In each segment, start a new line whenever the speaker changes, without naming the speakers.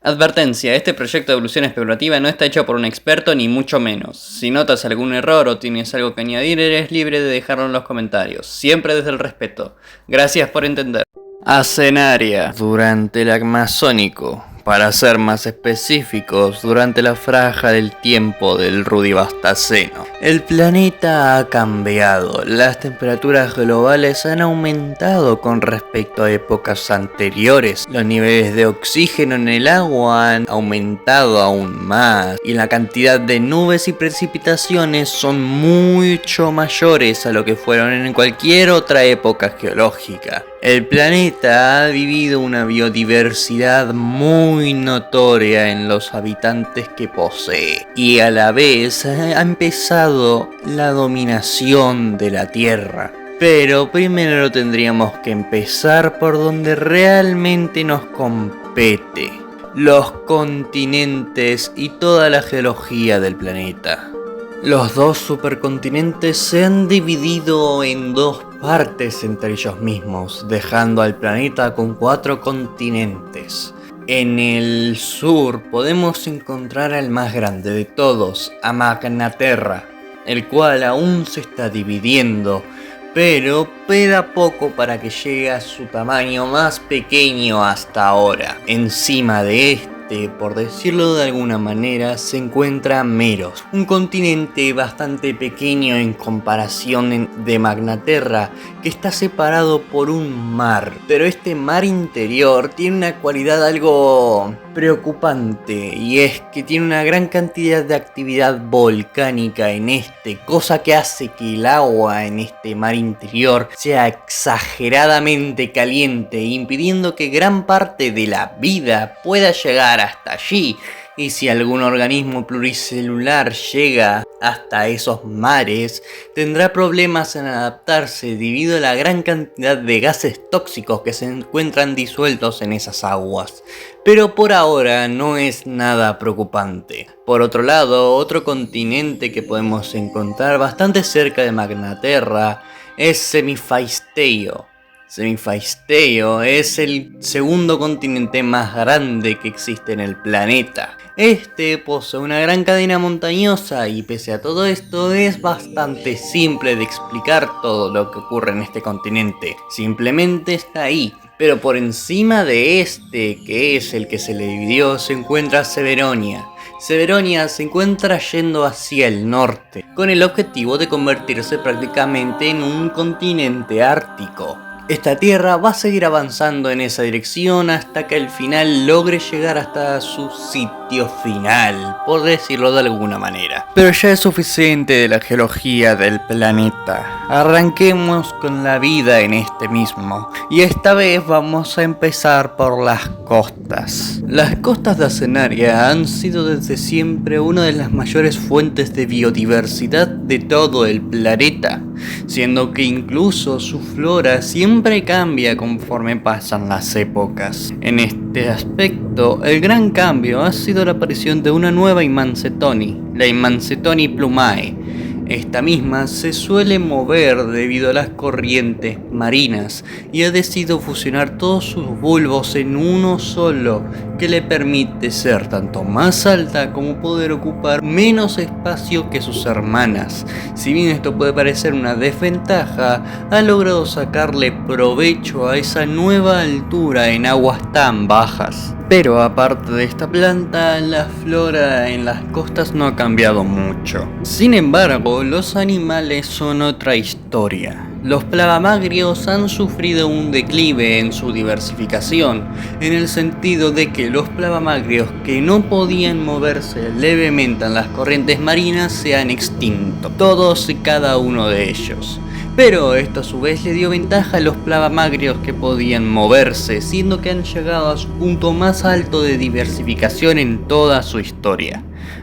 Advertencia, este proyecto de evolución especulativa no está hecho por un experto ni mucho menos. Si notas algún error o tienes algo que añadir, eres libre de dejarlo en los comentarios, siempre desde el respeto. Gracias por entender. Ascenaria, durante el Amazónico. Para ser más específicos, durante la franja del tiempo del Rudibastaceno. El planeta ha cambiado, las temperaturas globales han aumentado con respecto a épocas anteriores, los niveles de oxígeno en el agua han aumentado aún más, y la cantidad de nubes y precipitaciones son mucho mayores a lo que fueron en cualquier otra época geológica. El planeta ha vivido una biodiversidad muy notoria en los habitantes que posee, y a la vez ha empezado la dominación de la Tierra. Pero primero tendríamos que empezar por donde realmente nos compete: los continentes y toda la geología del planeta. Los dos supercontinentes se han dividido en dos partes entre ellos mismos, dejando al planeta con 4 continentes. En el sur podemos encontrar al más grande de todos, a Magnaterra, el cual aún se está dividiendo, pero queda poco para que llegue a su tamaño más pequeño hasta ahora. Encima de este, por decirlo de alguna manera, se encuentra Meros, un continente bastante pequeño en comparación de Magnaterra, que está separado por un mar. Pero este mar interior tiene una cualidad algo preocupante, y es que tiene una gran cantidad de actividad volcánica en este, cosa que hace que el agua en este mar interior sea exageradamente caliente, impidiendo que gran parte de la vida pueda llegar hasta allí. Y si algún organismo pluricelular llega hasta esos mares, tendrá problemas en adaptarse debido a la gran cantidad de gases tóxicos que se encuentran disueltos en esas aguas. Pero por ahora no es nada preocupante. Por otro lado, otro continente que podemos encontrar bastante cerca de Magnaterra es Semifaisteio. Semifaisteio es el segundo continente más grande que existe en el planeta. Este posee una gran cadena montañosa y pese a todo esto es bastante simple de explicar todo lo que ocurre en este continente. Simplemente está ahí. Pero por encima de este, que es el que se le dividió, se encuentra Severonia. Severonia se encuentra yendo hacia el norte, con el objetivo de convertirse prácticamente en un continente ártico. Esta tierra va a seguir avanzando en esa dirección hasta que al final logre llegar hasta su sitio final, por decirlo de alguna manera. Pero ya es suficiente de la geología del planeta. Arranquemos con la vida en este mismo, y esta vez vamos a empezar por las costas. Las costas de Ascenaria han sido desde siempre una de las mayores fuentes de biodiversidad de todo el planeta, siendo que incluso su flora siempre cambia conforme pasan las épocas. En este aspecto, el gran cambio ha sido la aparición de una nueva Imancetoni, la Imancetoni plumae. Esta misma se suele mover debido a las corrientes marinas y ha decidido fusionar todos sus bulbos en uno solo, que le permite ser tanto más alta como poder ocupar menos espacio que sus hermanas. Si bien esto puede parecer una desventaja, ha logrado sacarle provecho a esa nueva altura en aguas tan bajas. Pero aparte de esta planta, la flora en las costas no ha cambiado mucho. Sin embargo, los animales son otra historia. Los plavamagrios han sufrido un declive en su diversificación, en el sentido de que los plavamagrios que no podían moverse levemente en las corrientes marinas se han extinto, todos y cada uno de ellos. Pero esto a su vez le dio ventaja a los plavamagrios que podían moverse, siendo que han llegado a su punto más alto de diversificación en toda su historia.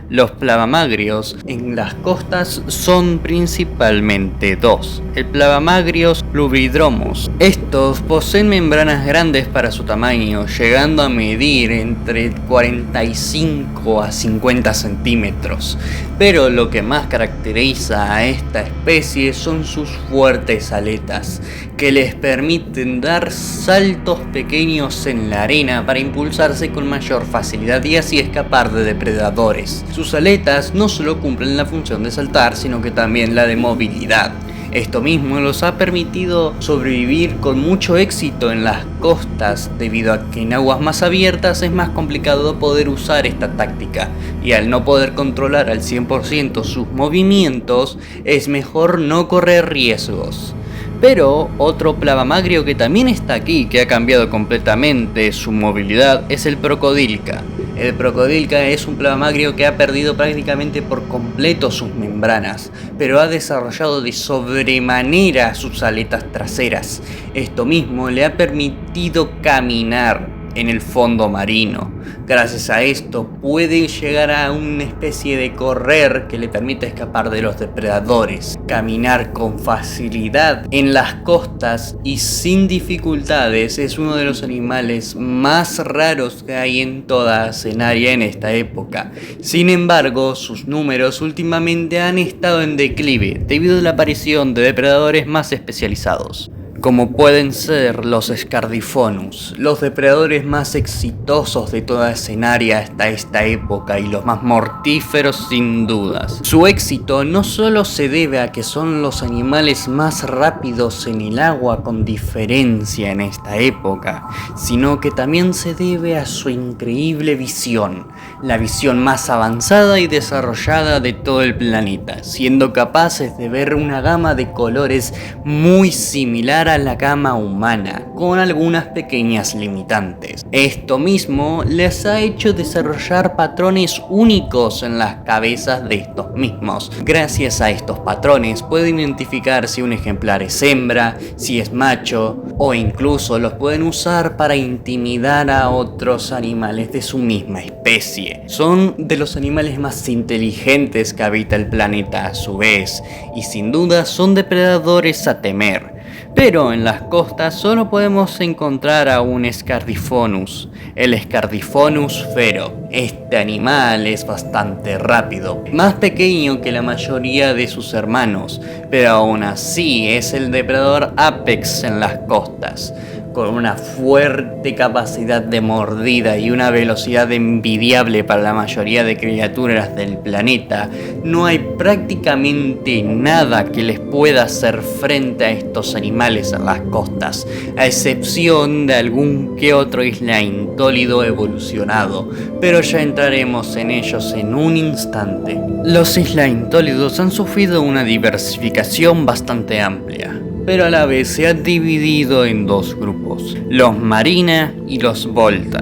Los plavamagrios en las costas son principalmente dos: el Plavamagrios pluvidromus. Estos poseen membranas grandes para su tamaño, llegando a medir entre 45 a 50 centímetros. Pero lo que más caracteriza a esta especie son sus fuertes aletas, que les permiten dar saltos pequeños en la arena para impulsarse con mayor facilidad y así escapar de depredadores. Sus aletas no solo cumplen la función de saltar, sino que también la de movilidad. Esto mismo los ha permitido sobrevivir con mucho éxito en las costas, debido a que en aguas más abiertas es más complicado poder usar esta táctica, y al no poder controlar al 100% sus movimientos, es mejor no correr riesgos. Pero otro plavamagrio que también está aquí, que ha cambiado completamente su movilidad, es el Procodilca. El Procodilca es un plavamagrio que ha perdido prácticamente por completo sus membranas, pero ha desarrollado de sobremanera sus aletas traseras. Esto mismo le ha permitido caminar en el fondo marino. Gracias a esto puede llegar a una especie de correr que le permite escapar de los depredadores, caminar con facilidad en las costas y sin dificultades. Es uno de los animales más raros que hay en toda Cenaria en esta época. Sin embargo, sus números últimamente han estado en declive debido a la aparición de depredadores más especializados, como pueden ser los Scardifonus, los depredadores más exitosos de toda Cenaria hasta esta época y los más mortíferos sin dudas. Su éxito no solo se debe a que son los animales más rápidos en el agua con diferencia en esta época, sino que también se debe a su increíble visión, la visión más avanzada y desarrollada de todo el planeta, siendo capaces de ver una gama de colores muy similar a la gama humana, con algunas pequeñas limitantes. Esto mismo les ha hecho desarrollar patrones únicos en las cabezas de estos mismos. Gracias a estos patrones pueden identificar si un ejemplar es hembra, si es macho, o incluso los pueden usar para intimidar a otros animales de su misma especie. Son de los animales más inteligentes que habita el planeta a su vez, y sin duda son depredadores a temer. Pero en las costas solo podemos encontrar a un Scardifonus, el Scardifonus fero. Este animal es bastante rápido, más pequeño que la mayoría de sus hermanos, pero aún así es el depredador apex en las costas. Con una fuerte capacidad de mordida y una velocidad envidiable para la mayoría de criaturas del planeta, no hay prácticamente nada que les pueda hacer frente a estos animales en las costas, a excepción de algún que otro islaintólido evolucionado, pero ya entraremos en ellos en un instante. Los islaintólidos han sufrido una diversificación bastante amplia, pero a la vez se han dividido en dos grupos, los Marina y los Volta.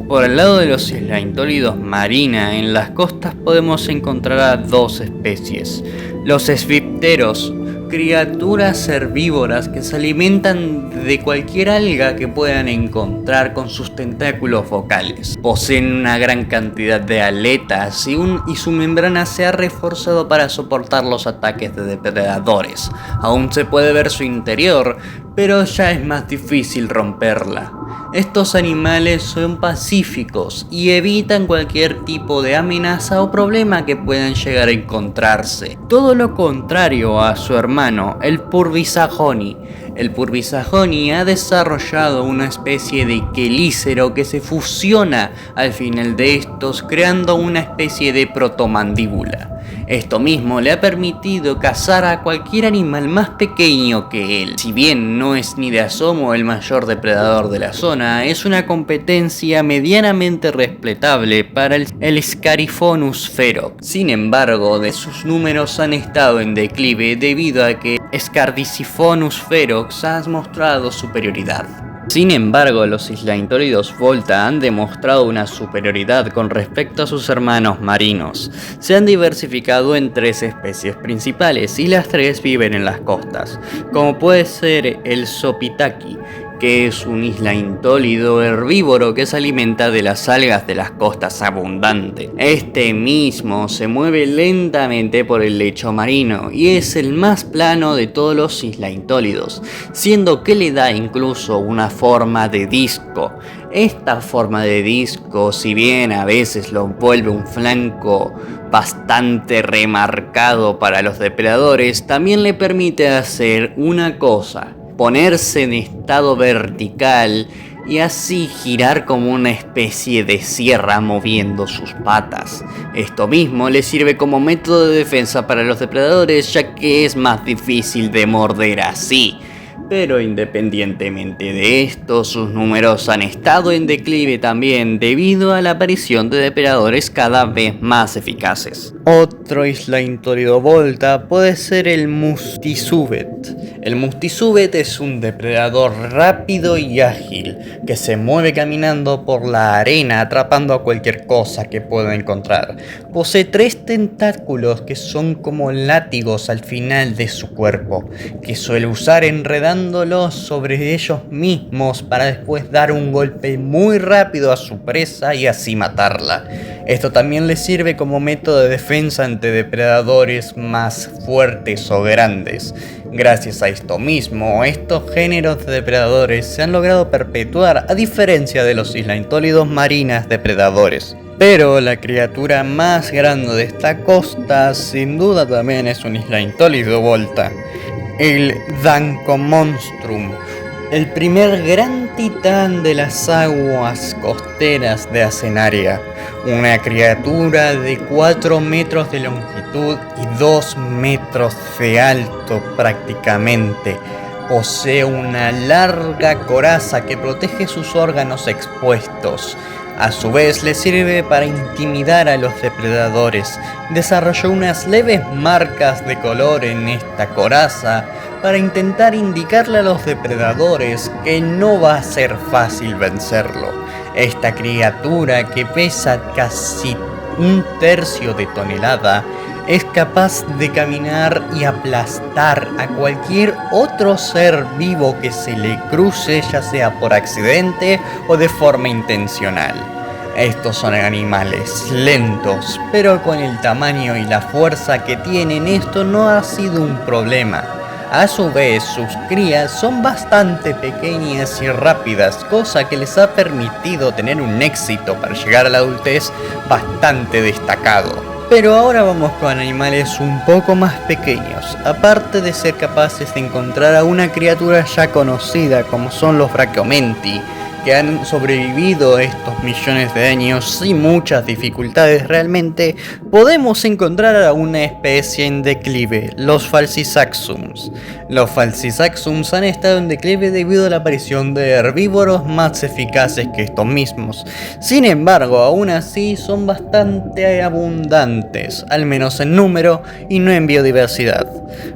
Por el lado de los islaintólidos Marina, en las costas podemos encontrar a dos especies, los esfipteros, criaturas herbívoras que se alimentan de cualquier alga que puedan encontrar con sus tentáculos vocales. Poseen una gran cantidad de aletas y su membrana se ha reforzado para soportar los ataques de depredadores. Aún se puede ver su interior, pero ya es más difícil romperla. Estos animales son pacíficos y evitan cualquier tipo de amenaza o problema que puedan llegar a encontrarse. Todo lo contrario a su hermano, el Purbisagoni. El Purbisagoni ha desarrollado una especie de quelícero que se fusiona al final de estos, creando una especie de protomandíbula. Esto mismo le ha permitido cazar a cualquier animal más pequeño que él. Si bien no es ni de asomo el mayor depredador de la zona, es una competencia medianamente respetable para el Scarifonus ferox. Sin embargo, sus números han estado en declive debido a que Scardicifonus ferox ha mostrado superioridad. Sin embargo, los islaintólidos Volta han demostrado una superioridad con respecto a sus hermanos marinos. Se han diversificado en tres especies principales y las tres viven en las costas, como puede ser el Sopitaki, que es un islaintólido herbívoro que se alimenta de las algas de las costas abundante. Este mismo se mueve lentamente por el lecho marino y es el más plano de todos los islaintólidos, siendo que le da incluso una forma de disco. Esta forma de disco, si bien a veces lo vuelve un flanco bastante remarcado para los depredadores, también le permite hacer una cosa: ponerse en estado vertical y así girar como una especie de sierra moviendo sus patas. Esto mismo le sirve como método de defensa para los depredadores, ya que es más difícil de morder así. Pero independientemente de esto, sus números han estado en declive también debido a la aparición de depredadores cada vez más eficaces. Otro Islaintolidobolta puede ser el Mustisubet. El Mustisubet es un depredador rápido y ágil que se mueve caminando por la arena atrapando a cualquier cosa que pueda encontrar. Posee 3 tentáculos que son como látigos al final de su cuerpo, que suele usar enredándolos sobre ellos mismos para después dar un golpe muy rápido a su presa y así matarla. Esto también le sirve como método de defensa ante depredadores más fuertes o grandes. Gracias a esto mismo, estos géneros de depredadores se han logrado perpetuar a diferencia de los islaintólidos marinas depredadores. Pero la criatura más grande de esta costa sin duda también es un Islaintolidobolta, el Dancomonstrum, el primer gran titán de las aguas costeras de Asenaria, una criatura de 4 metros de longitud y 2 metros de alto prácticamente. Posee una larga coraza que protege sus órganos expuestos. A su vez le sirve para intimidar a los depredadores. Desarrolló unas leves marcas de color en esta coraza para intentar indicarle a los depredadores que no va a ser fácil vencerlo. Esta criatura, que pesa casi 1/3 de tonelada, es capaz de caminar y aplastar a cualquier otro ser vivo que se le cruce, ya sea por accidente o de forma intencional. Estos son animales lentos, pero con el tamaño y la fuerza que tienen, esto no ha sido un problema. A su vez, sus crías son bastante pequeñas y rápidas, cosa que les ha permitido tener un éxito para llegar a la adultez bastante destacado. Pero ahora vamos con animales un poco más pequeños. Aparte de ser capaces de encontrar a una criatura ya conocida como son los Brachiomentii, que han sobrevivido estos millones de años sin muchas dificultades realmente, podemos encontrar a una especie en declive, los Falcisaxums. Los Falcisaxums han estado en declive debido a la aparición de herbívoros más eficaces que estos mismos. Sin embargo, aún así son bastante abundantes, al menos en número y no en biodiversidad.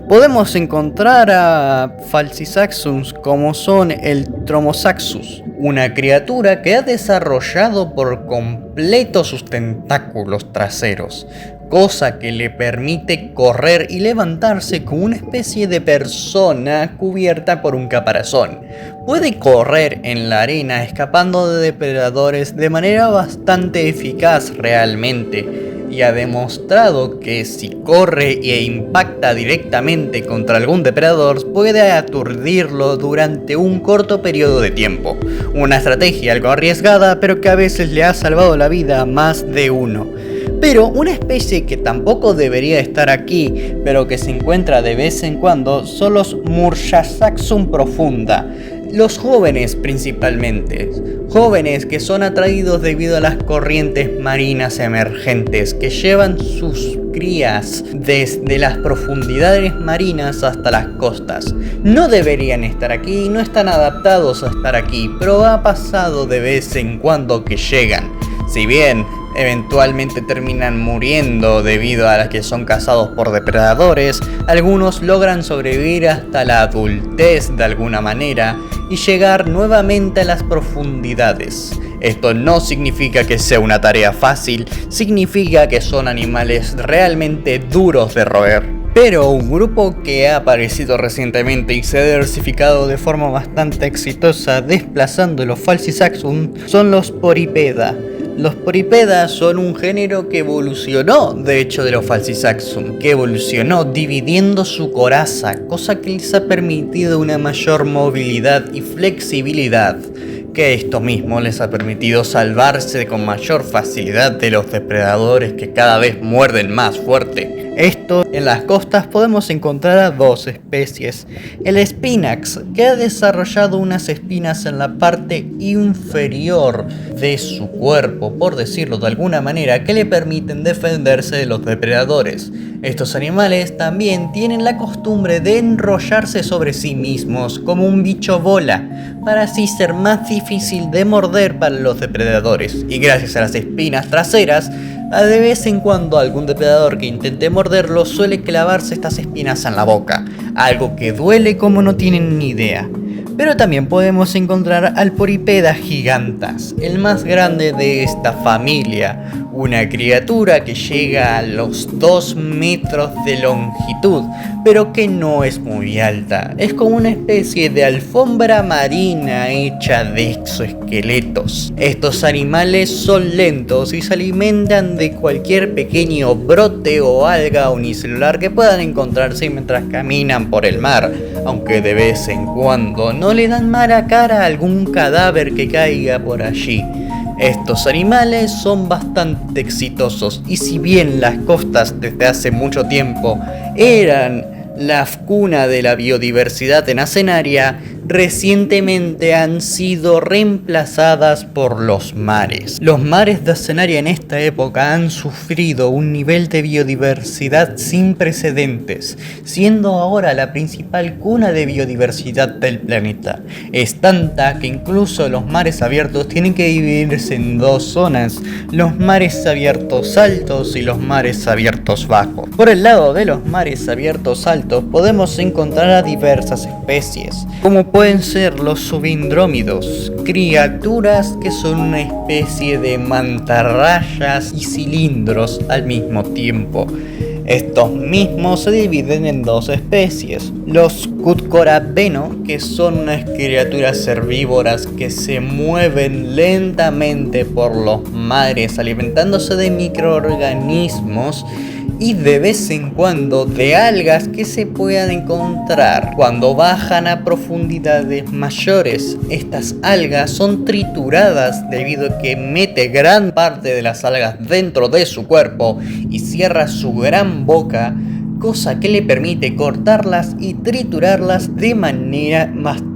Podemos encontrar a Falcisaxums como son el Tromosaxus, una criatura que ha desarrollado por completo sus tentáculos traseros, cosa que le permite correr y levantarse como una especie de persona cubierta por un caparazón. Puede correr en la arena escapando de depredadores de manera bastante eficaz realmente, y ha demostrado que si corre e impacta directamente contra algún depredador puede aturdirlo durante un corto periodo de tiempo. Una estrategia algo arriesgada, pero que a veces le ha salvado la vida a más de uno. Pero una especie que tampoco debería estar aquí, pero que se encuentra de vez en cuando, son los Murchasaxum profunda. Los jóvenes principalmente, jóvenes que son atraídos debido a las corrientes marinas emergentes que llevan sus crías desde las profundidades marinas hasta las costas. No deberían estar aquí, no están adaptados a estar aquí, pero ha pasado de vez en cuando que llegan. Si bien eventualmente terminan muriendo debido a las que son cazados por depredadores, algunos logran sobrevivir hasta la adultez de alguna manera y llegar nuevamente a las profundidades. Esto no significa que sea una tarea fácil, significa que son animales realmente duros de roer. Pero un grupo que ha aparecido recientemente y se ha diversificado de forma bastante exitosa desplazando los Falcisaxum son los Poripeda. Los Poripeda son un género que evolucionó, de hecho, de los Falcisaxum, que evolucionó dividiendo su coraza, cosa que les ha permitido una mayor movilidad y flexibilidad, que esto mismo les ha permitido salvarse con mayor facilidad de los depredadores que cada vez muerden más fuerte.
Esto, en las costas podemos encontrar a dos especies. El Spinax, que ha desarrollado unas espinas en la parte inferior de su cuerpo, por decirlo de alguna manera, que le permiten defenderse de los depredadores. Estos animales también tienen la costumbre de enrollarse sobre sí mismos como un bicho bola, para así ser más difícil de morder para los depredadores. Y gracias a las espinas traseras, de vez en cuando algún depredador que intente morderlo suele clavarse estas espinas en la boca, algo que duele como no tienen ni idea. Pero también podemos encontrar al Poripeda gigantas, el más grande de esta familia, una criatura que llega a los 2 metros de longitud, pero que no es muy alta. Es como una especie de alfombra marina hecha de exoesqueletos. Estos animales son lentos y se alimentan de cualquier pequeño brote o alga unicelular que puedan encontrarse mientras caminan por el mar, aunque de vez en cuando no le dan mala cara a algún cadáver que caiga por allí. Estos animales son bastante exitosos y si bien las costas desde hace mucho tiempo eran la cuna de la biodiversidad en Asenaria, recientemente han sido reemplazadas por los mares. Los mares de Asenaria en esta época han sufrido un nivel de biodiversidad sin precedentes, siendo ahora la principal cuna de biodiversidad del planeta. Es tanta que incluso los mares abiertos tienen que dividirse en dos zonas, los mares abiertos altos y los mares abiertos bajos. Por el lado de los mares abiertos altos podemos encontrar a diversas especies, como pueden ser los subindrómidos, criaturas que son una especie de mantarrayas y cilindros al mismo tiempo. Estos mismos se dividen en dos especies, los Cutcorabeno, que son unas criaturas herbívoras que se mueven lentamente por los mares alimentándose de microorganismos y de vez en cuando de algas que se puedan encontrar cuando bajan a profundidades mayores. Estas algas son trituradas debido a que mete gran parte de las algas dentro de su cuerpo y cierra su gran boca, cosa que le permite cortarlas y triturarlas de manera bastante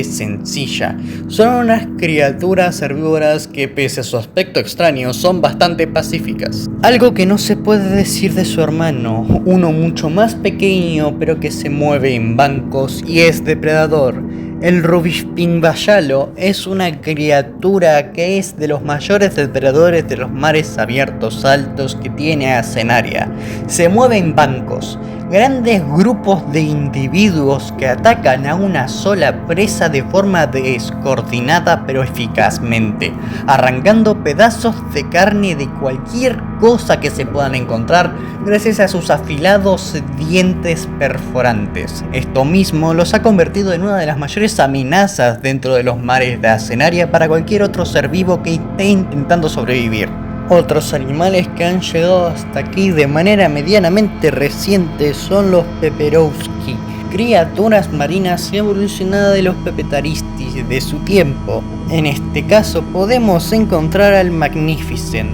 sencilla. Son unas criaturas herbívoras que, pese a su aspecto extraño, son bastante pacíficas. Algo que no se puede decir de su hermano, uno mucho más pequeño pero que se mueve en bancos y es depredador. El Rubispinbayalo es una criatura que es de los mayores depredadores de los mares abiertos altos que tiene Asenaria. Se mueve en bancos, grandes grupos de individuos que atacan a una sola presa de forma descoordinada pero eficazmente, arrancando pedazos de carne de cualquier cosa que se puedan encontrar gracias a sus afilados dientes perforantes. Esto mismo los ha convertido en una de las mayores amenazas dentro de los mares de Asenaria para cualquier otro ser vivo que esté intentando sobrevivir. Otros animales que han llegado hasta aquí de manera medianamente reciente son los Peperovsky, criaturas marinas evolucionadas de los Pepetaristis de su tiempo. En este caso podemos encontrar al Magnificent.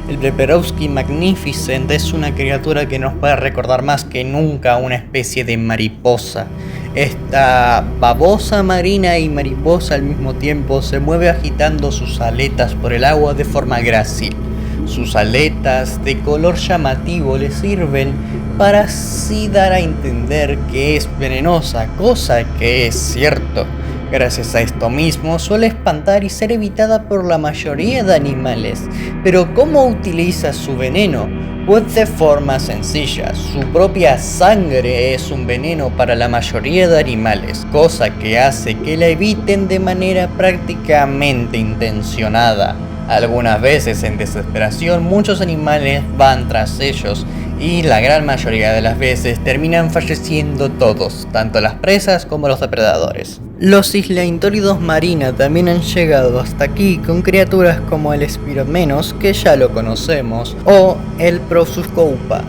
El Peperovsky Magnificent es una criatura que nos puede recordar más que nunca a una especie de mariposa. Esta babosa marina y mariposa al mismo tiempo se mueve agitando sus aletas por el agua de forma grácil. Sus aletas de color llamativo le sirven para así dar a entender que es venenosa, cosa que es cierto. Gracias a esto mismo suele espantar y ser evitada por la mayoría de animales. Pero ¿cómo utiliza su veneno? Pues de forma sencilla, su propia sangre es un veneno para la mayoría de animales, cosa que hace que la eviten de manera prácticamente intencionada. Algunas veces en desesperación muchos animales van tras ellos y la gran mayoría de las veces terminan falleciendo todos, tanto las presas como los depredadores. Los Islaintóridos marina también han llegado hasta aquí con criaturas como el Spiromenos, que ya lo conocemos, o el Prosuskoupa,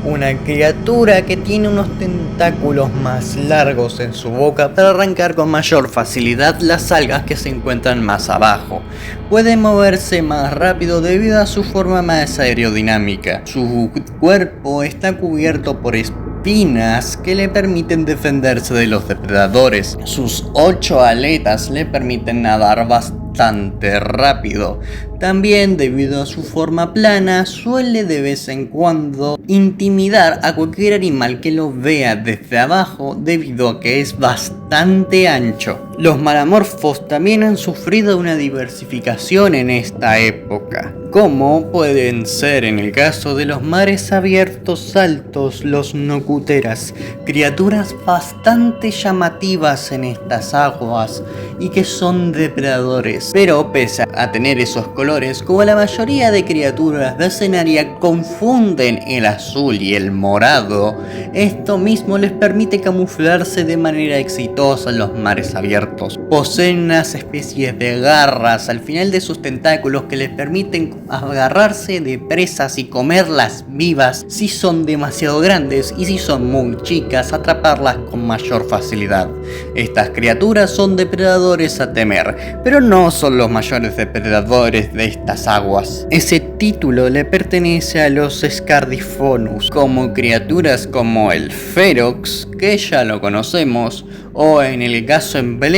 una criatura que tiene unos tentáculos más largos en su boca para arrancar con mayor facilidad las algas que se encuentran más abajo. Puede moverse más rápido debido a su forma más aerodinámica. Su cuerpo está cubierto por espinas que le permiten defenderse de los depredadores. Sus 8 aletas le permiten nadar bastante rápido. También, debido a su forma plana, suele de vez en cuando intimidar a cualquier animal que lo vea desde abajo debido a que es bastante ancho. Los malamorfos también han sufrido una diversificación en esta época, como pueden ser en el caso de los mares abiertos altos, los nocuteras, criaturas bastante llamativas en estas aguas y que son depredadores, pero pese a tener esos colores, como la mayoría de criaturas de Cenaria confunden el azul y el morado, esto mismo les permite camuflarse de manera exitosa en los mares abiertos. Poseen unas especies de garras al final de sus tentáculos que les permiten agarrarse de presas y comerlas vivas si son demasiado grandes, y si son muy chicas, atraparlas con mayor facilidad. Estas criaturas son depredadores a temer, pero no son los mayores depredadores de estas aguas. Ese título le pertenece a los Scardifonus, como criaturas como el Ferox, que ya lo conocemos, o en el caso emblemático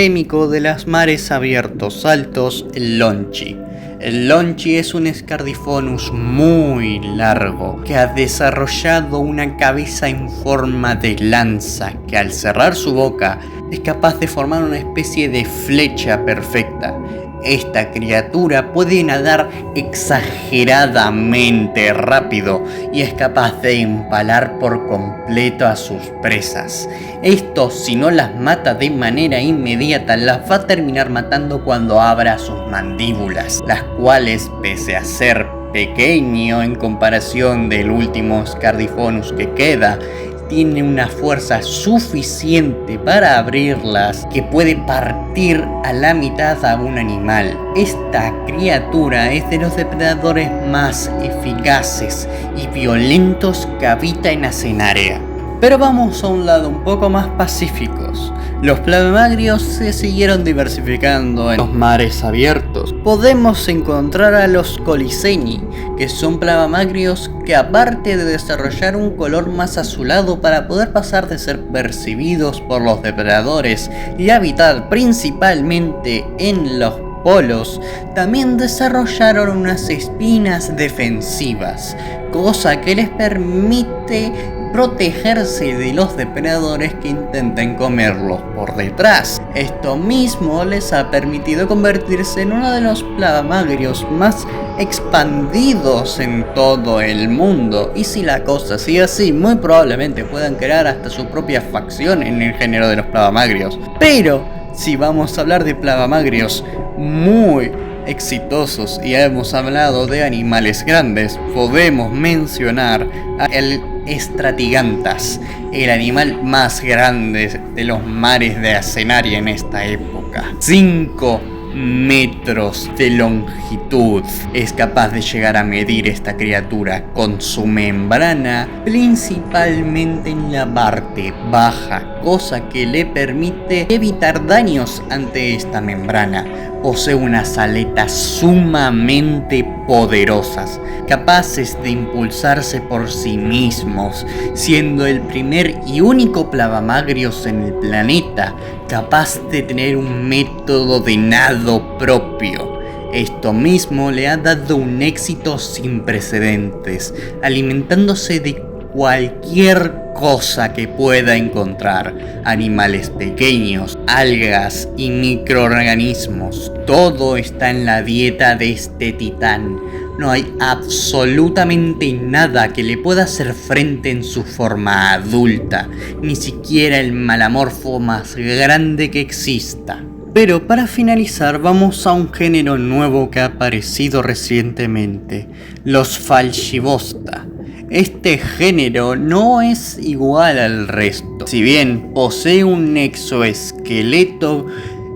de los mares abiertos altos, el Lonchi. El Lonchi es un Scardifonus muy largo que ha desarrollado una cabeza en forma de lanza que al cerrar su boca es capaz de formar una especie de flecha perfecta. Esta criatura puede nadar exageradamente rápido y es capaz de empalar por completo a sus presas. Esto, si no las mata de manera inmediata, las va a terminar matando cuando abra sus mandíbulas, las cuales, pese a ser pequeño en comparación del último Scardifonus que queda, tiene una fuerza suficiente para abrirlas que puede partir a la mitad a un animal. Esta criatura es de los depredadores más eficaces y violentos que habita en Cenaria. Pero vamos a un lado un poco más pacíficos. Los plavamagrios se siguieron diversificando en los mares abiertos. Podemos encontrar a los coliseni, que son plavamagrios que, aparte de desarrollar un color más azulado para poder pasar de ser percibidos por los depredadores y habitar principalmente en los polos, también desarrollaron unas espinas defensivas, cosa que les permite protegerse de los depredadores que intenten comerlos por detrás. Esto mismo les ha permitido convertirse en uno de los plavamagrios más expandidos en todo el mundo, y si la cosa sigue así, muy probablemente puedan crear hasta su propia facción en el género de los plavamagrios. Pero si vamos a hablar de plavamagrios muy exitosos y hemos hablado de animales grandes, podemos mencionar al Stratigantas, el animal más grande de los mares de Cenaria en esta época. 5 metros de longitud es capaz de llegar a medir esta criatura con su membrana, principalmente en la parte baja, cosa que le permite evitar daños ante esta membrana. Posee unas aletas sumamente poderosas, capaces de impulsarse por sí mismos, siendo el primer y único plavamagrios en el planeta capaz de tener un método de nado propio. Esto mismo le ha dado un éxito sin precedentes, alimentándose de cualquier cosa que pueda encontrar: animales pequeños, algas y microorganismos. Todo está en la dieta de este titán. No hay absolutamente nada que le pueda hacer frente en su forma adulta, ni siquiera el malamorfo más grande que exista. Pero para finalizar, vamos a un género nuevo que ha aparecido recientemente: los Falcibosta. Este género no es igual al resto. Si bien posee un exoesqueleto,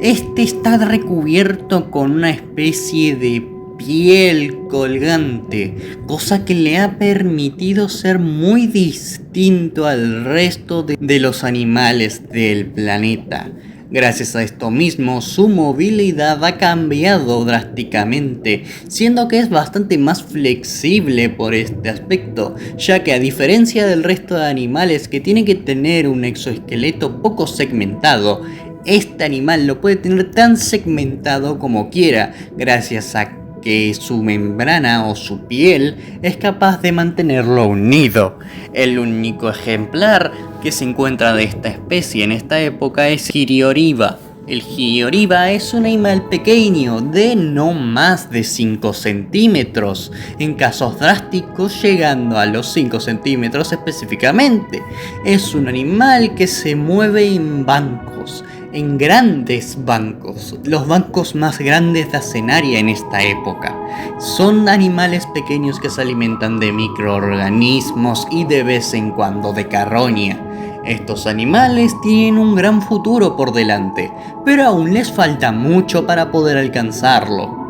este está recubierto con una especie de piel colgante, cosa que le ha permitido ser muy distinto al resto de los animales del planeta. Gracias a esto mismo, su movilidad ha cambiado drásticamente, siendo que es bastante más flexible por este aspecto, ya que a diferencia del resto de animales que tienen que tener un exoesqueleto poco segmentado, este animal lo puede tener tan segmentado como quiera, gracias a que su membrana o su piel es capaz de mantenerlo unido. El único ejemplar que se encuentra de esta especie en esta época es Hirioriba. El Hirioriba es un animal pequeño de no más de 5 centímetros, en casos drásticos llegando a los 5 centímetros específicamente. Es un animal que se mueve en bancos, en grandes bancos, los bancos más grandes de Acenaria en esta época. Son animales pequeños que se alimentan de microorganismos y de vez en cuando de carroña. Estos animales tienen un gran futuro por delante, pero aún les falta mucho para poder alcanzarlo.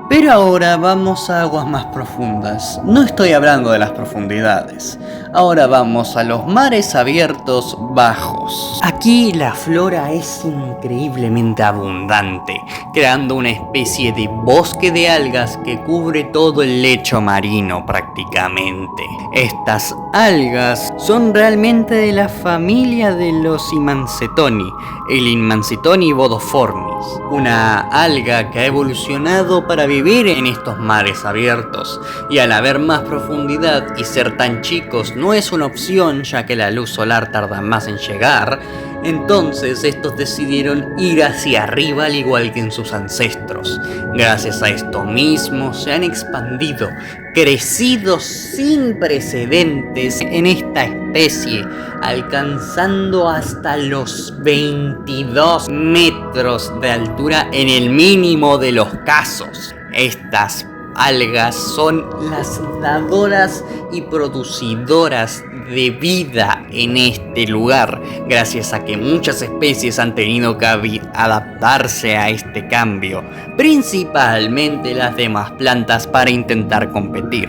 Pero ahora vamos a aguas más profundas. No estoy hablando de las profundidades. Ahora vamos a los mares abiertos bajos. Aquí la flora es increíblemente abundante, creando una especie de bosque de algas que cubre todo el lecho marino prácticamente. Estas algas son realmente de la familia de los Imancetoni, el Imancetoni bodoformis, una alga que ha evolucionado para vivir en estos mares abiertos, y al haber más profundidad y ser tan chicos no es una opción, ya que la luz solar tarda más en llegar. Entonces estos decidieron ir hacia arriba al igual que en sus ancestros. Gracias a esto mismo se han expandido, crecido sin precedentes en esta especie, alcanzando hasta los 22 metros de altura en el mínimo de los casos. Estas algas son las dadoras y producidoras de vida en este lugar, gracias a que muchas especies han tenido que adaptarse a este cambio, principalmente las demás plantas, para intentar competir.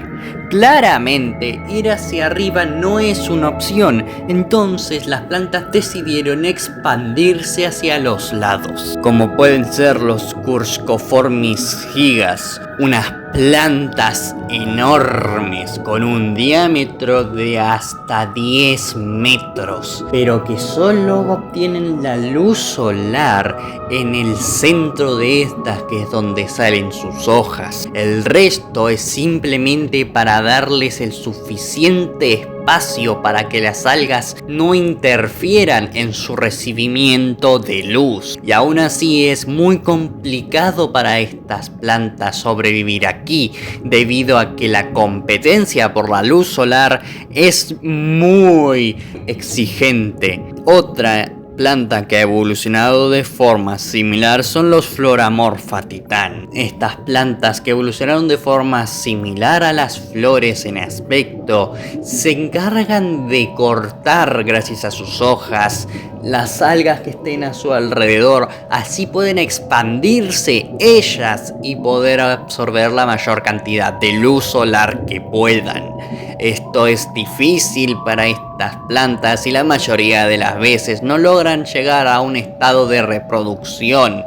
Claramente, ir hacia arriba no es una opción, entonces las plantas decidieron expandirse hacia los lados, como pueden ser los Cuscoformis gigas, unas plantas enormes con un diámetro de hasta 10 metros, pero que solo obtienen la luz solar en el centro de estas, que es donde salen sus hojas. El resto es simplemente para darles el suficiente espacio para que las algas no interfieran en su recibimiento de luz, y aún así es muy complicado para estas plantas sobrevivir aquí, debido a que la competencia por la luz solar es muy exigente. Otra planta que ha evolucionado de forma similar son los Floramorpha Titán. Estas plantas que evolucionaron de forma similar a las flores en aspecto se encargan de cortar, gracias a sus hojas, las algas que estén a su alrededor. Así pueden expandirse ellas y poder absorber la mayor cantidad de luz solar que puedan. Esto es difícil para estas plantas y la mayoría de las veces no logran llegar a un estado de reproducción,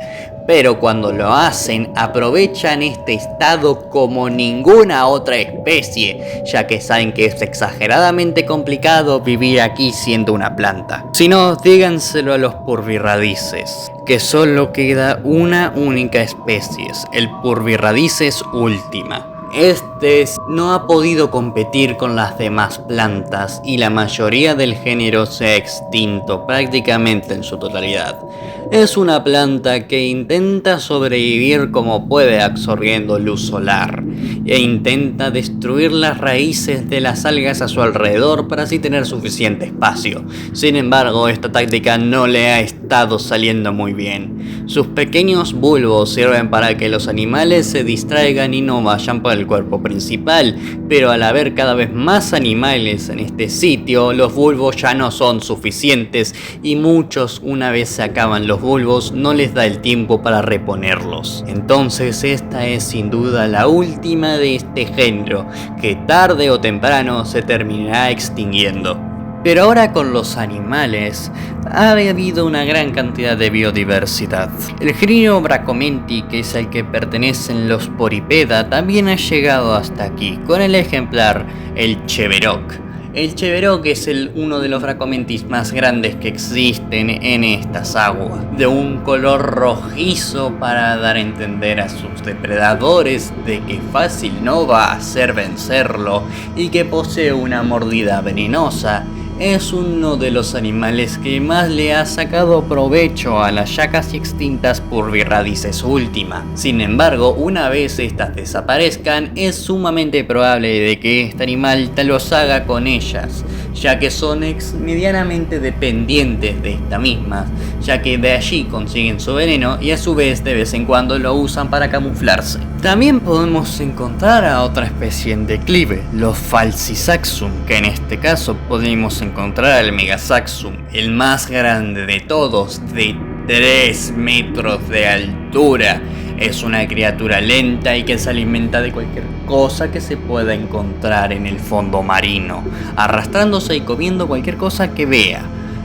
pero cuando lo hacen aprovechan este estado como ninguna otra especie, ya que saben que es exageradamente complicado vivir aquí siendo una planta. Si no, díganselo a los Purvirradices, que solo queda una única especie, el Purvirradices ultima. Este no ha podido competir con las demás plantas y la mayoría del género se ha extinto prácticamente en su totalidad. Es una planta que intenta sobrevivir como puede absorbiendo luz solar e intenta destruir las raíces de las algas a su alrededor para así tener suficiente espacio. Sin embargo, esta táctica no le ha estado saliendo muy bien.
Sus pequeños bulbos sirven para que los animales se distraigan y no vayan por el cuerpo principal, pero al haber cada vez más animales en este sitio, los bulbos ya no son suficientes y muchos, una vez se acaban los bulbos, no les da el tiempo para reponerlos. Entonces esta es sin duda la última de este género, que tarde o temprano se terminará extinguiendo. Pero ahora con los animales ha habido una gran cantidad de biodiversidad. El género Bracomenti, que es al que pertenecen los Poripeda, también ha llegado hasta aquí, con el ejemplar el Cheveroc. El Cheveroc es uno de los Bracomentis más grandes que existen en estas aguas, de un color rojizo para dar a entender a sus depredadores de que fácil no va a ser vencerlo y que posee una mordida venenosa. Es uno de los animales que más le ha sacado provecho a las ya casi extintas Purvirradices última. Sin embargo, una vez estas desaparezcan, es sumamente probable de que este animal te los haga con ellas, ya que son medianamente dependientes de esta misma, ya que de allí consiguen su veneno y a su vez de vez en cuando lo usan para camuflarse. También podemos encontrar a otra especie en declive, los Falcisaxum, que en este caso podemos encontrar al Megasaxum, el más grande de todos, de 3 metros de altura. Es una criatura lenta y que se alimenta de cualquier cosa que se pueda encontrar en el fondo marino, arrastrándose y comiendo cualquier cosa que vea,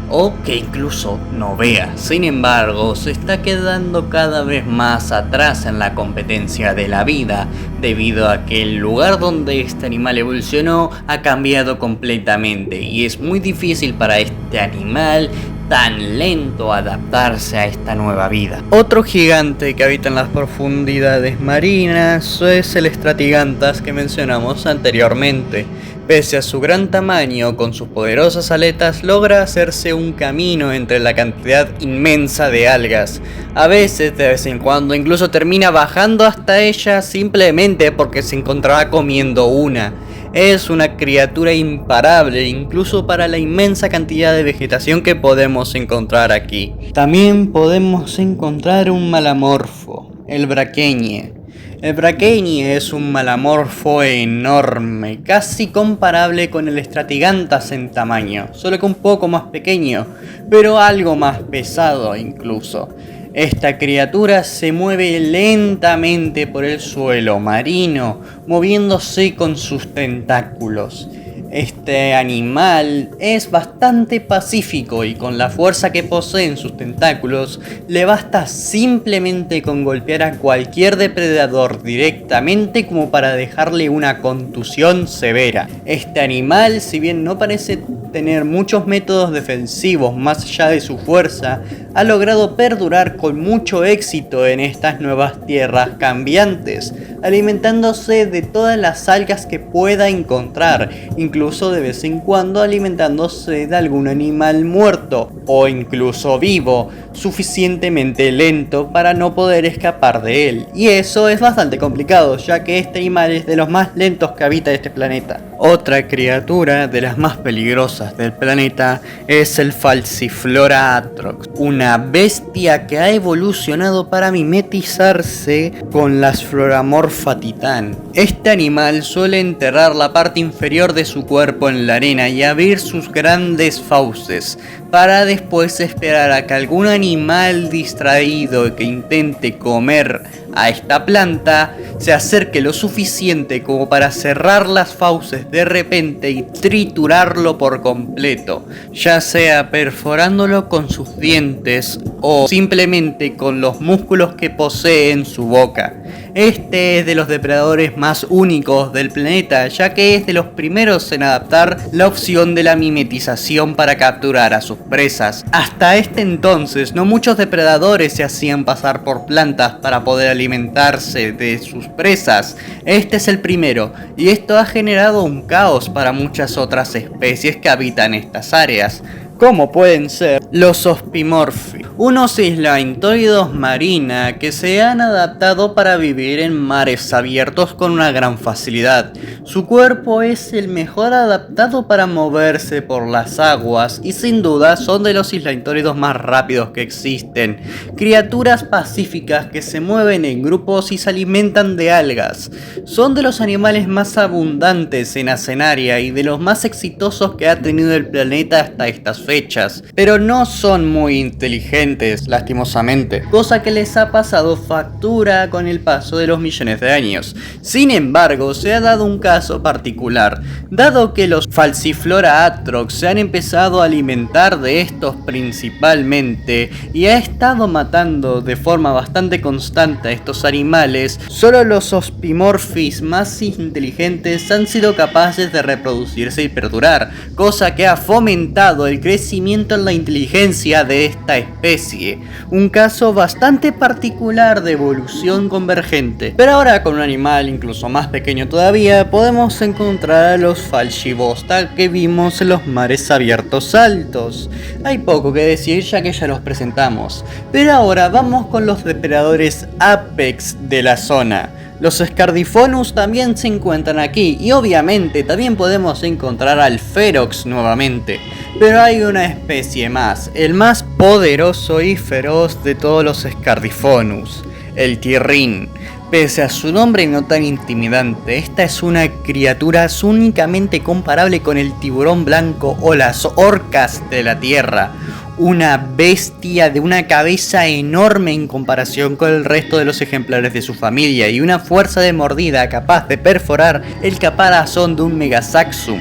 o que incluso no vea. Sin embargo, se está quedando cada vez más atrás en la competencia de la vida, debido a que el lugar donde este animal evolucionó ha cambiado completamente y es muy difícil para este animal tan lento adaptarse a esta nueva vida.
Otro gigante que habita en las profundidades marinas es el Stratigantas que mencionamos anteriormente. Pese a su gran tamaño, con sus poderosas aletas logra hacerse un camino entre la cantidad inmensa de algas. A veces, de vez en cuando, incluso termina bajando hasta ella simplemente porque se encontraba comiendo una. Es una criatura imparable, incluso para la inmensa cantidad de vegetación que podemos encontrar aquí. También podemos encontrar un malamorfo, el Braquenie. El Braquenie es un malamorfo enorme, casi comparable con el Stratigantas en tamaño, solo que un poco más pequeño, pero algo más pesado incluso. Esta criatura se mueve lentamente por el suelo marino, moviéndose con sus tentáculos. Este animal es bastante pacífico y con la fuerza que posee en sus tentáculos le basta simplemente con golpear a cualquier depredador directamente como para dejarle una contusión severa. Este animal, si bien no parece tener muchos métodos defensivos más allá de su fuerza, ha logrado perdurar con mucho éxito en estas nuevas tierras cambiantes, alimentándose de todas las algas que pueda encontrar, incluso de vez en cuando alimentándose de algún animal muerto o incluso vivo, suficientemente lento para no poder escapar de él. Y eso es bastante complicado, ya que este animal es de los más lentos que habita este planeta. Otra criatura de las más peligrosas del planeta es el Falciflora atrox, una bestia que ha evolucionado para mimetizarse con las Floramorpha titán. Este animal suele enterrar la parte inferior de su cuerpo en la arena y abrir sus grandes fauces, para después esperar a que algún animal distraído que intente comer a esta planta se acerque lo suficiente como para cerrar las fauces de repente y triturarlo por completo, ya sea perforándolo con sus dientes o simplemente con los músculos que posee en su boca. Este es de los depredadores más únicos del planeta, ya que es de los primeros en adaptar la opción de la mimetización para capturar a sus presas. Hasta este entonces, no muchos depredadores se hacían pasar por plantas para poder alimentarse de sus presas. Este es el primero, y esto ha generado un caos para muchas otras especies que habitan estas áreas, como pueden ser los Ospimorphi. unos islantóidos marina que se han adaptado para vivir en mares abiertos con una gran facilidad. Su cuerpo es el mejor adaptado para moverse por las aguas y sin duda son de los islantóidos más rápidos que existen. Criaturas pacíficas que se mueven en grupos y se alimentan de algas. Son de los animales más abundantes en Asenaria y de los más exitosos que ha tenido el planeta hasta estas fechas. Pero no son muy inteligentes, lastimosamente, cosa que les ha pasado factura con el paso de los millones de años. Sin embargo, se ha dado un caso particular, dado que los Falciflora atrox se han empezado a alimentar de estos principalmente y ha estado matando de forma bastante constante a estos animales. Solo los Ospimorphis más inteligentes han sido capaces de reproducirse y perdurar, cosa que ha fomentado el crecimiento en la inteligencia de esta especie, un caso bastante particular de evolución convergente. Pero ahora con un animal incluso más pequeño todavía podemos encontrar a los Falcibosta que vimos en los mares abiertos altos. Hay poco que decir ya que ya los presentamos, pero ahora vamos con los depredadores apex de la zona. Los Scardiphonus también se encuentran aquí y obviamente también podemos encontrar al Ferox nuevamente. Pero hay una especie más, el más poderoso y feroz de todos los Scardiphonus, el Tirrín. Pese a su nombre no tan intimidante, esta es una criatura únicamente comparable con el tiburón blanco o las orcas de la tierra. Una bestia de una cabeza enorme en comparación con el resto de los ejemplares de su familia y una fuerza de mordida capaz de perforar el caparazón de un Megasaxum.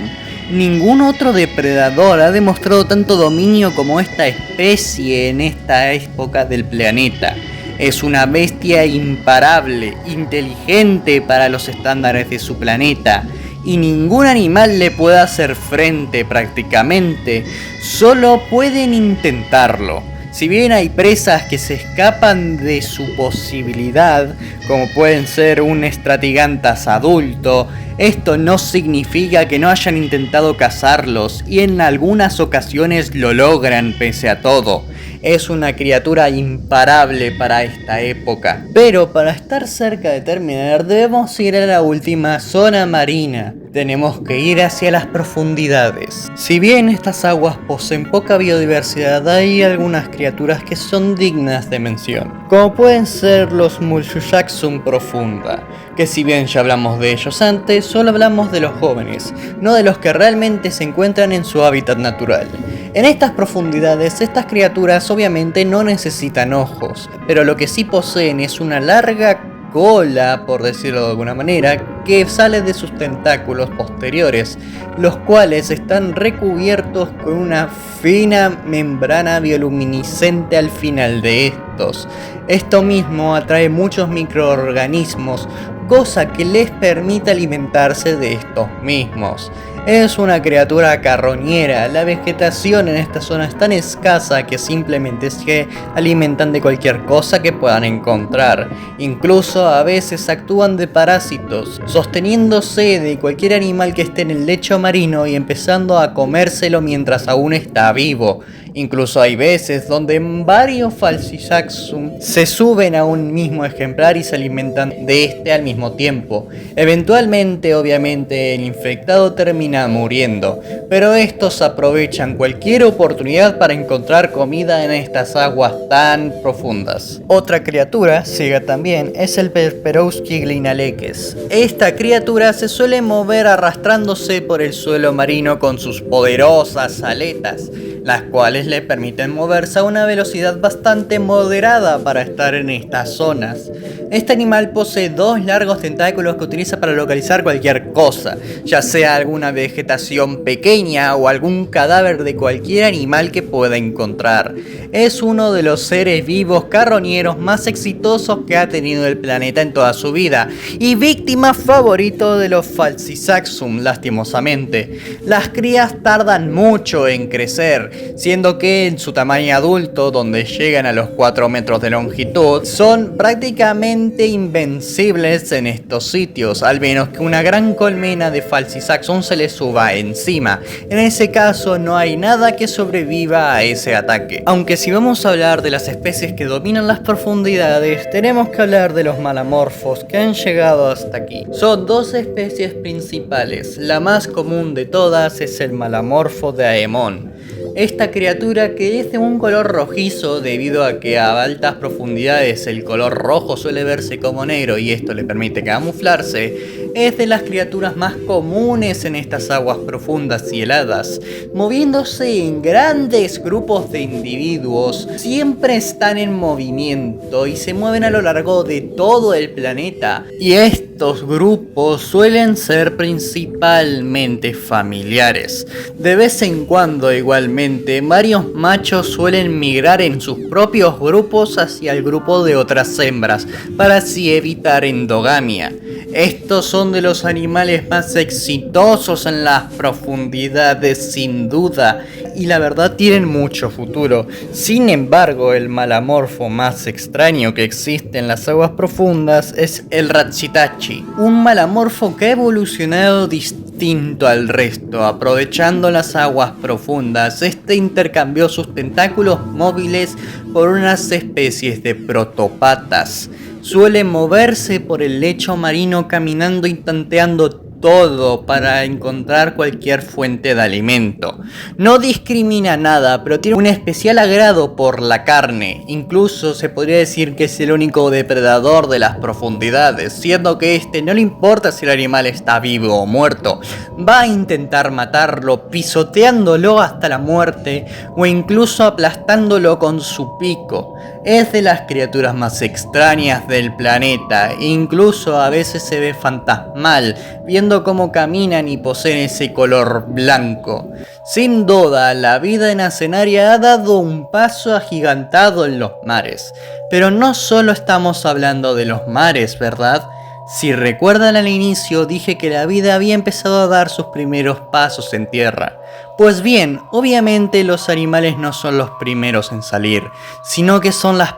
Ningún otro depredador ha demostrado tanto dominio como esta especie en esta época del planeta. Es una bestia imparable, inteligente para los estándares de su planeta, y ningún animal le puede hacer frente prácticamente, solo pueden intentarlo. Si bien hay presas que se escapan de su posibilidad, como pueden ser un Stratigantas adulto, esto no significa que no hayan intentado cazarlos, y en algunas ocasiones lo logran pese a todo. Es una criatura imparable para esta época. Pero para estar cerca de terminar debemos ir a la última zona marina. Tenemos que ir hacia las profundidades. Si bien estas aguas poseen poca biodiversidad, hay algunas criaturas que son dignas de mención, como pueden ser los Mulchusaxum profunda, que si bien ya hablamos de ellos antes, solo hablamos de los jóvenes, no de los que realmente se encuentran en su hábitat natural. En estas profundidades, estas criaturas obviamente no necesitan ojos, pero lo que sí poseen es una larga cola, por decirlo de alguna manera, que sale de sus tentáculos posteriores, los cuales están recubiertos con una fina membrana bioluminiscente al final de estos. Esto mismo atrae muchos microorganismos, cosa que les permite alimentarse de estos mismos. Es una criatura carroñera, la vegetación en esta zona es tan escasa que simplemente se alimentan de cualquier cosa que puedan encontrar. Incluso a veces actúan de parásitos, sosteniéndose de cualquier animal que esté en el lecho marino y empezando a comérselo mientras aún está vivo. Incluso hay veces donde varios Falcisaxum se suben a un mismo ejemplar y se alimentan de este al mismo tiempo. Eventualmente, obviamente, el infectado termina muriendo, pero estos aprovechan cualquier oportunidad para encontrar comida en estas aguas tan profundas. Otra criatura ciega también es el Perperowski glinaleques. Esta criatura se suele mover arrastrándose por el suelo marino con sus poderosas aletas, las cuales le permiten moverse a una velocidad bastante moderada para estar en estas zonas. Este animal posee dos largos tentáculos que utiliza para localizar cualquier cosa, ya sea alguna vegetación pequeña o algún cadáver de cualquier animal que pueda encontrar. Es uno de los seres vivos carroñeros más exitosos que ha tenido el planeta en toda su vida, y víctima favorito de los Falcisaxum, lastimosamente. Las crías tardan mucho en crecer, salir, siendo que en su tamaño adulto, donde llegan a los 4 metros de longitud, son prácticamente invencibles en estos sitios, al menos que una gran colmena de Falcisaxon se les suba encima. En ese caso no hay nada que sobreviva a ese ataque. Aunque si vamos a hablar de las especies que dominan las profundidades, tenemos que hablar de los malamorfos que han llegado hasta aquí. Son dos especies principales. La más común de todas es el malamorfo de Aemon. Esta criatura, que es de un color rojizo debido a que a altas profundidades el color rojo suele verse como negro y esto le permite camuflarse, es de las criaturas más comunes en estas aguas profundas y heladas. Moviéndose en grandes grupos de individuos, siempre están en movimiento y se mueven a lo largo de todo el planeta. Y estos grupos suelen ser principalmente familiares. De vez en cuando igualmente varios machos suelen migrar en sus propios grupos hacia el grupo de otras hembras para así evitar endogamia. Estos son de los animales más exitosos en las profundidades sin duda y la verdad tienen mucho futuro. Sin embargo, el malamorfo más extraño que existe en las aguas profundas es el Ratsitachi, un malamorfo que ha evolucionado distinto al resto. Aprovechando las aguas profundas, este intercambió sus tentáculos móviles por unas especies de protopatas. Suele moverse por el lecho marino caminando y tanteando todo para encontrar cualquier fuente de alimento. No discrimina nada, pero tiene un especial agrado por la carne. Incluso se podría decir que es el único depredador de las profundidades, siendo que este no le importa si el animal está vivo o muerto. Va a intentar matarlo pisoteándolo hasta la muerte o incluso aplastándolo con su pico. Es de las criaturas más extrañas del planeta, incluso a veces se ve fantasmal, viendo cómo caminan y poseen ese color blanco. Sin duda, la vida en Asenaria ha dado un paso agigantado en los mares. Pero no solo estamos hablando de los mares, ¿verdad? Si recuerdan al inicio dije que la vida había empezado a dar sus primeros pasos en tierra. Pues bien, obviamente los animales no son los primeros en salir, sino que son las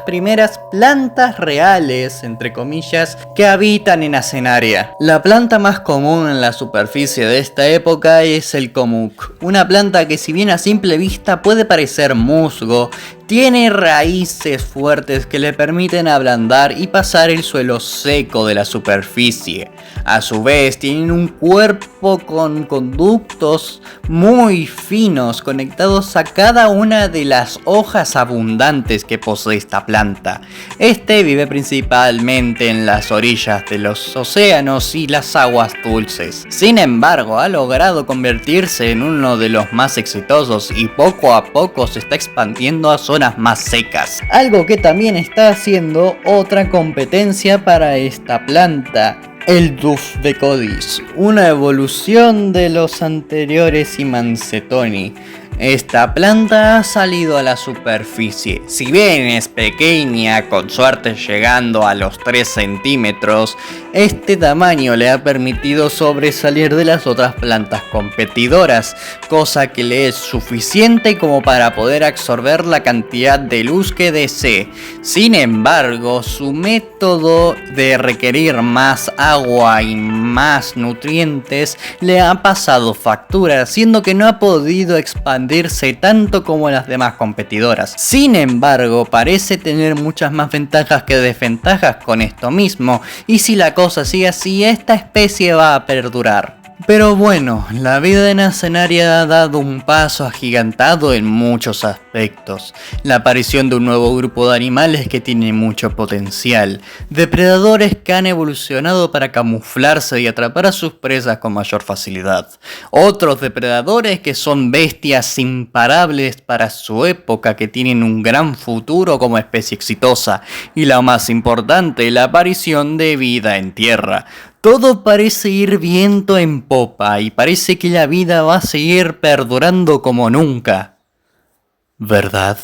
primeras plantas reales, entre comillas, que habitan en Asenaria. La planta más común en la superficie de esta época es el Komuk, una planta que si bien a simple vista puede parecer musgo, tiene raíces fuertes que le permiten ablandar y pasar el suelo seco de la superficie. A su vez, tienen un cuerpo con conductos muy finos conectados a cada una de las hojas abundantes que posee esta planta. Este vive principalmente en las orillas de los océanos y las aguas dulces. Sin embargo, ha logrado convertirse en uno de los más exitosos y poco a poco se está expandiendo a zonas más secas. Algo que también está haciendo otra competencia para esta planta. El Duf de Codis, una evolución de los anteriores Imancetoni. Esta planta ha salido a la superficie. Si bien es pequeña, con suerte llegando a los 3 centímetros, este tamaño le ha permitido sobresalir de las otras plantas competidoras, cosa que le es suficiente como para poder absorber la cantidad de luz que desee. Sin embargo, su método de requerir más agua y más nutrientes le ha pasado factura, siendo que no ha podido expandirse tanto como las demás competidoras. Sin embargo, parece tener muchas más ventajas que desventajas con esto mismo, y si la cosa sigue así, esta especie va a perdurar. Pero bueno, la vida en Asenaria ha dado un paso agigantado en muchos aspectos. La aparición de un nuevo grupo de animales que tiene mucho potencial. Depredadores que han evolucionado para camuflarse y atrapar a sus presas con mayor facilidad. Otros depredadores que son bestias imparables para su época, que tienen un gran futuro como especie exitosa. Y lo más importante, la aparición de vida en tierra. Todo parece ir viento en popa y parece que la vida va a seguir perdurando como nunca. ¿Verdad?